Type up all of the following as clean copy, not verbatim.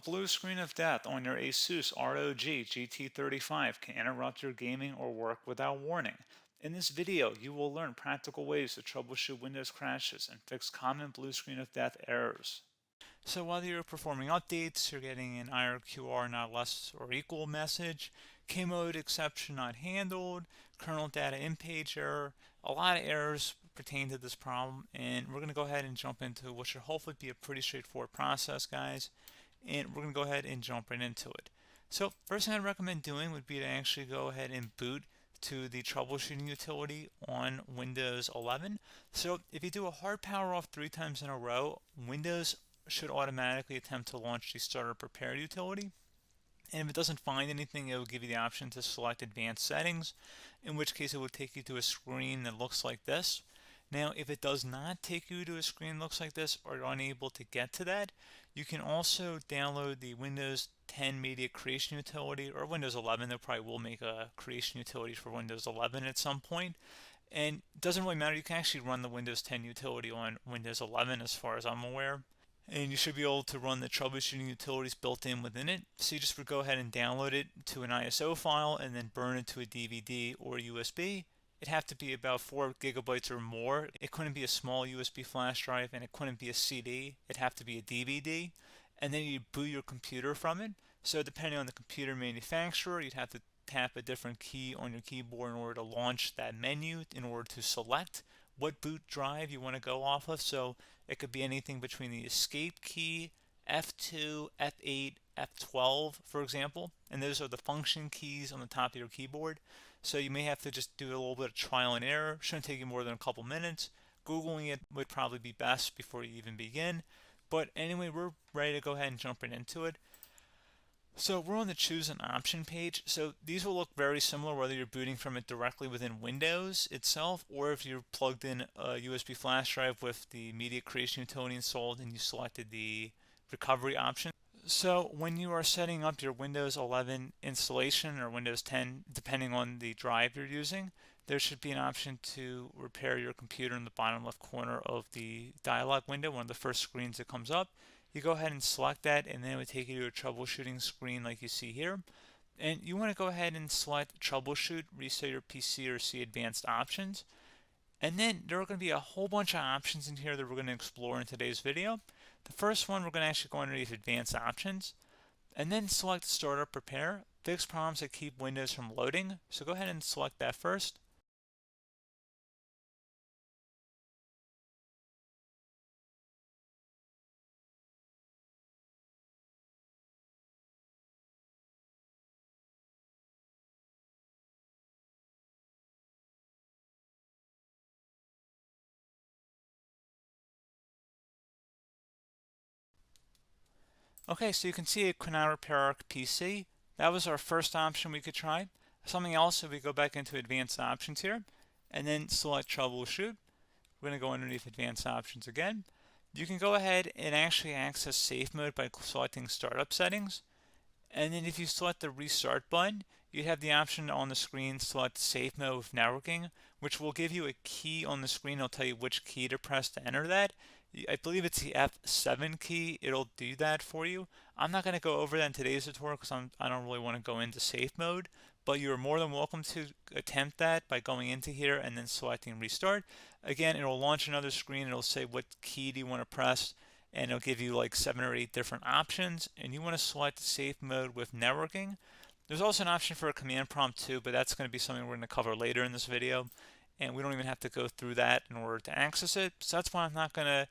blue screen of death on your ASUS ROG GT35 can interrupt your gaming or work without warning. In this video, you will learn practical ways to troubleshoot Windows crashes and fix common blue screen of death errors. So while you're performing updates, you're getting an IRQR not less or equal message, K-mode exception not handled, kernel data in page error. A lot of errors pertain to this problem, and we're going to go ahead and jump into what should hopefully be a pretty straightforward process, guys. And we're going to go ahead and jump right into it. So first thing I'd recommend doing would be to actually go ahead and boot to the troubleshooting utility on Windows 11. So if you do a hard power off 3 times in a row, Windows should automatically attempt to launch the starter prepare utility. And if it doesn't find anything, it will give you the option to select advanced settings, in which case it will take you to a screen that looks like this. Now, if it does not take you to a screen that looks like this, or you're unable to get to that, you can also download the Windows 10 Media Creation Utility, or Windows 11. They probably will make a creation utility for Windows 11 at some point. And it doesn't really matter. You can actually run the Windows 10 utility on Windows 11 as far as I'm aware. And you should be able to run the troubleshooting utilities built in within it. So you just would go ahead and download it to an ISO file and then burn it to a DVD or USB. It'd have to be about 4 gigabytes or more. It couldn't be a small USB flash drive, and it couldn't be a CD. It'd have to be a DVD. And then you'd boot your computer from it. So depending on the computer manufacturer, you'd have to tap a different key on your keyboard in order to launch that menu, in order to select what boot drive you want to go off of. So it could be anything between the escape key, F2, F8, F12, for example. And those are the function keys on the top of your keyboard. So you may have to just do a little bit of trial and error. Shouldn't take you more than a couple minutes. Googling it would probably be best before you even begin. But anyway, we're ready to go ahead and jump right into it. So we're on the choose an option page. So these will look very similar whether you're booting from it directly within Windows itself, or if you're plugged in a USB flash drive with the media creation utility installed and you selected the recovery option. So when you are setting up your Windows 11 installation or Windows 10, depending on the drive you're using, there should be an option to repair your computer in the bottom left corner of the dialog window, one of the first screens that comes up. You go ahead and select that, and then it would take you to a troubleshooting screen like you see here. And you want to go ahead and select troubleshoot, reset your PC, or see advanced options. And then there are going to be a whole bunch of options in here that we're going to explore in today's video. The first one, we're going to actually go underneath advanced options, and then select startup prepare, fix problems that keep Windows from loading. So go ahead and select that first. Okay, so you can see it could not repair our PC. That was our first option we could try. Something else, if we go back into advanced options here, and then select troubleshoot, we're going to go underneath advanced options again. You can go ahead and actually access safe mode by selecting startup settings. And then if you select the restart button, you have the option on the screen, select safe mode with networking, which will give you a key on the screen. It'll tell you which key to press to enter that. I believe it's the F7 key. It'll do that for you. I'm not going to go over that in today's tutorial because I don't really want to go into safe mode, but you're more than welcome to attempt that by going into here and then selecting restart. Again, it'll launch another screen. It'll say what key do you want to press, and it'll give you like 7 or 8 different options, and you want to select safe mode with networking. There's also an option for a command prompt too, but that's going to be something we're going to cover later in this video, and we don't even have to go through that in order to access it. So that's why I'm not going to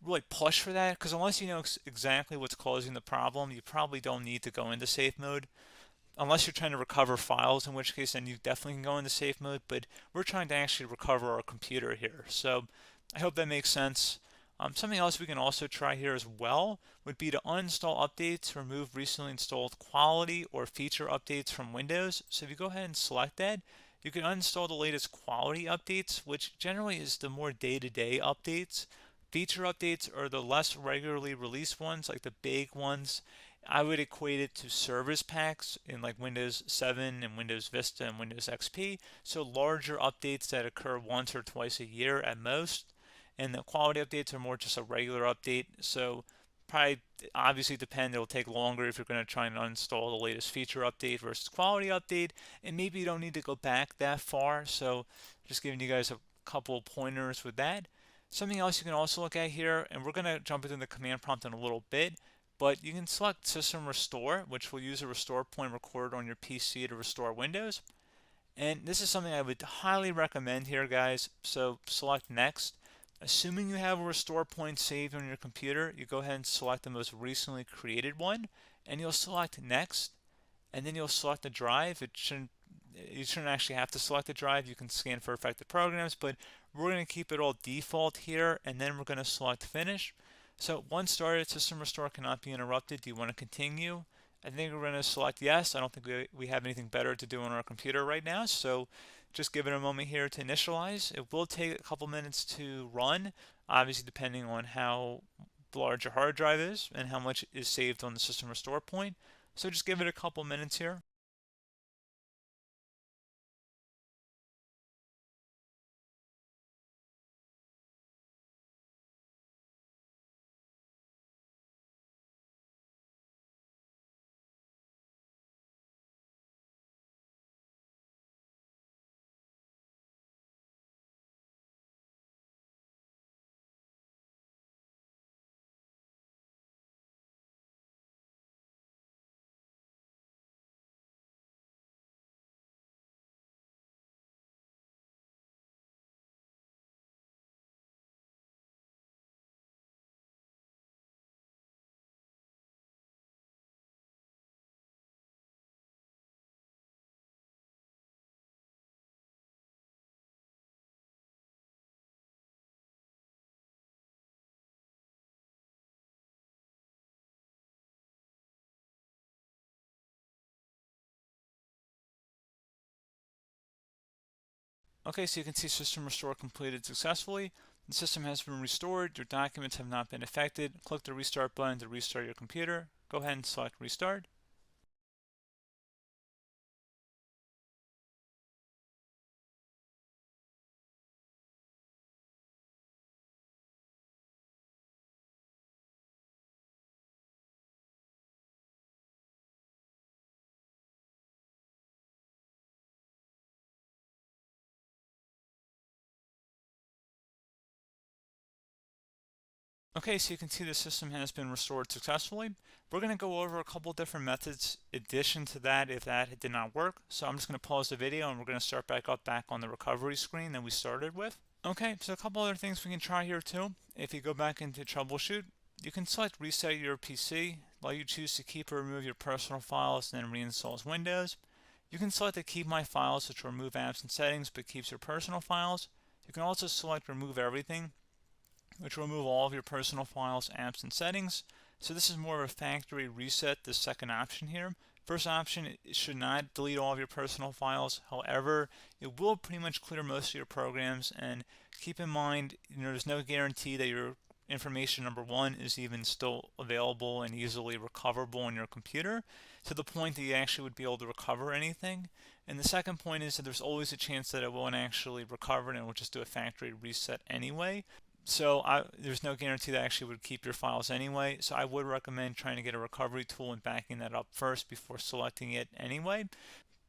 really push for that, because unless you know exactly what's causing the problem, you probably don't need to go into safe mode. Unless you're trying to recover files, in which case then you definitely can go into safe mode, but we're trying to actually recover our computer here. So I hope that makes sense. Something else we can also try here as well would be to uninstall updates, remove recently installed quality or feature updates from Windows. So if you go ahead and select that, you can uninstall the latest quality updates, which generally is the more day-to-day updates. Feature updates are the less regularly released ones, like the big ones. I would equate it to service packs in like Windows 7 and Windows Vista and Windows XP. So larger updates that occur once or twice a year at most. And the quality updates are more just a regular update. So probably obviously depend. It'll take longer if you're going to try and uninstall the latest feature update versus quality update, and maybe you don't need to go back that far. So just giving you guys a couple of pointers with that. Something else you can also look at here, and we're going to jump into the command prompt in a little bit, but you can select System Restore, which will use a restore point recorded on your PC to restore Windows. And this is something I would highly recommend here, guys. So select Next. Assuming you have a restore point saved on your computer, you go ahead and select the most recently created one, and you'll select Next, and then you'll select the drive. You shouldn't actually have to select the drive. You can scan for affected programs, but we're going to keep it all default here, and then we're going to select Finish. So once started, System Restore cannot be interrupted. Do you want to continue? I think we're going to select yes. I don't think we have anything better to do on our computer right now, so just give it a moment here to initialize. It will take a couple minutes to run, obviously depending on how large your hard drive is and how much is saved on the System Restore point. So just give it a couple minutes here. Okay, so you can see System Restore completed successfully. The system has been restored. Your documents have not been affected. Click the Restart button to restart your computer. Go ahead and select Restart. Okay, so you can see the system has been restored successfully. We're going to go over a couple different methods in addition to that if that did not work. So I'm just going to pause the video and we're going to start back on the recovery screen that we started with. Okay, so a couple other things we can try here too. If you go back into Troubleshoot, you can select Reset Your PC, let you choose to keep or remove your personal files and then reinstalls Windows. You can select to keep my files, which will remove apps and settings but keeps your personal files. You can also select Remove Everything, which will remove all of your personal files, apps, and settings. So this is more of a factory reset, the second option here. First option, it should not delete all of your personal files. However, it will pretty much clear most of your programs, and keep in mind, there's no guarantee that your information, number one, is even still available and easily recoverable on your computer to the point that you actually would be able to recover anything. And the second point is that there's always a chance that it won't actually recover and it will just do a factory reset anyway. So there's no guarantee that actually would keep your files anyway. So I would recommend trying to get a recovery tool and backing that up first before selecting it anyway.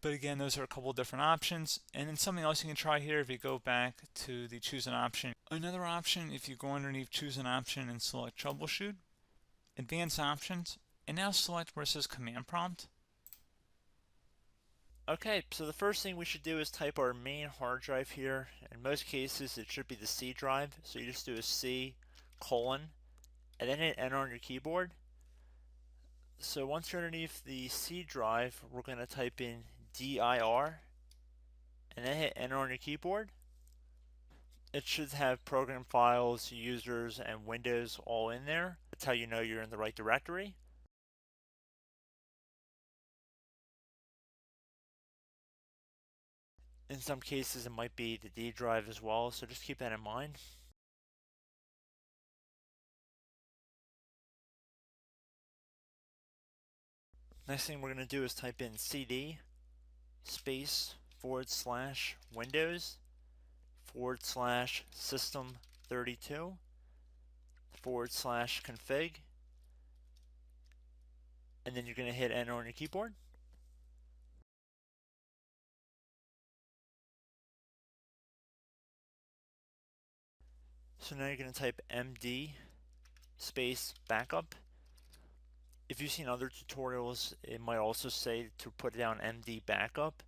But again, those are a couple different options. And then something else you can try here if you go back to the choose an option. Another option, if you go underneath choose an option and select troubleshoot, advanced options, and now select where it says command prompt. Okay, so the first thing we should do is type our main hard drive here. In most cases, it should be the C drive. So you just do a C colon and then hit enter on your keyboard. So once you're underneath the C drive, we're going to type in dir and then hit enter on your keyboard. It should have program files, users, and Windows all in there. That's how you know you're in the right directory. In some cases, it might be the D drive as well, so just keep that in mind. Next thing we're going to do is type in cd space / Windows / system 32 / config and then you're going to hit enter on your keyboard. So now you're going to type MD space backup. If you've seen other tutorials, it might also say to put down MD backup.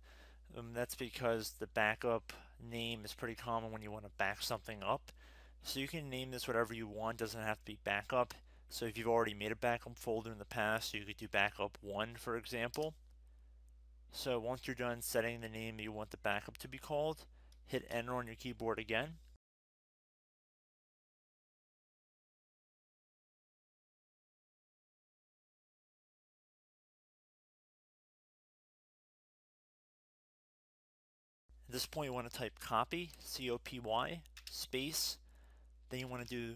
That's because the backup name is pretty common when you want to back something up. So you can name this whatever you want, doesn't have to be backup. So if you've already made a backup folder in the past, you could do backup 1, for example. So once you're done setting the name you want the backup to be called, hit enter on your keyboard again. At this point you want to type copy, C-O-P-Y, space, then you want to do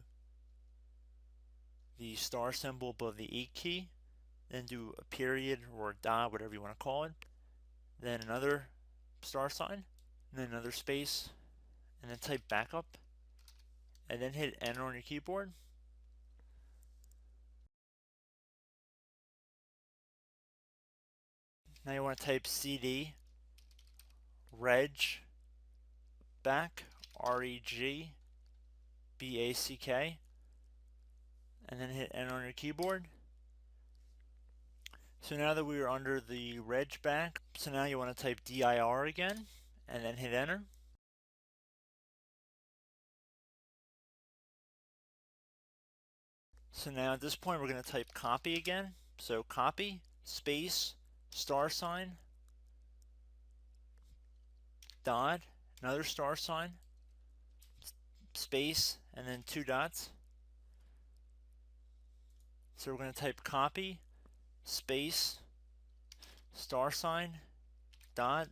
the star symbol above the 8 key, then do a period or a dot, whatever you want to call it, then another star sign, and then another space, and then type backup, and then hit enter on your keyboard. Now you want to type CD reg back, REGBACK, and then hit enter on your keyboard. So now that we are under the reg back, so now you want to type DIR again, and then hit enter. So now at this point we're going to type copy again. So copy, space, star sign, dot, another star sign, space, and then 2 dots. So we're going to type copy, space, star sign, dot,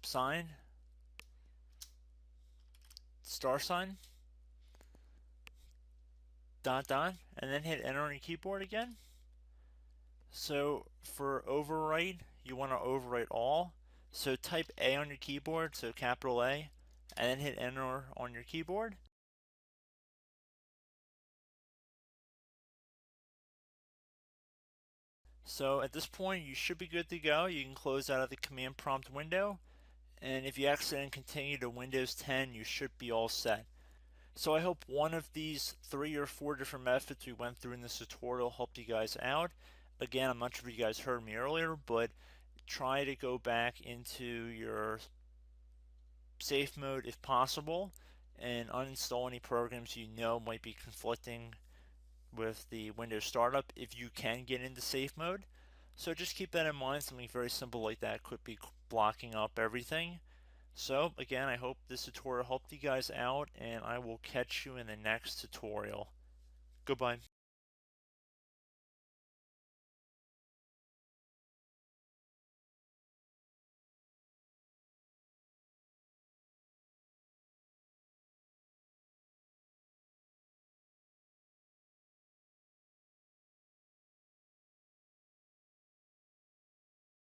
sign, star sign, dot, dot, and then hit enter on your keyboard again. So for overwrite, you want to overwrite all. So type A on your keyboard, so capital A, and then hit enter on your keyboard. So at this point, you should be good to go. You can close out of the command prompt window. And if you accidentally continue to Windows 10, you should be all set. So I hope one of these 3 or 4 different methods we went through in this tutorial helped you guys out. Again, I'm not sure if you guys heard me earlier, but try to go back into your safe mode if possible and uninstall any programs you know might be conflicting with the Windows startup if you can get into safe mode. So just keep that in mind. Something very simple like that could be blocking up everything. So again, I hope this tutorial helped you guys out, and I will catch you in the next tutorial. Goodbye.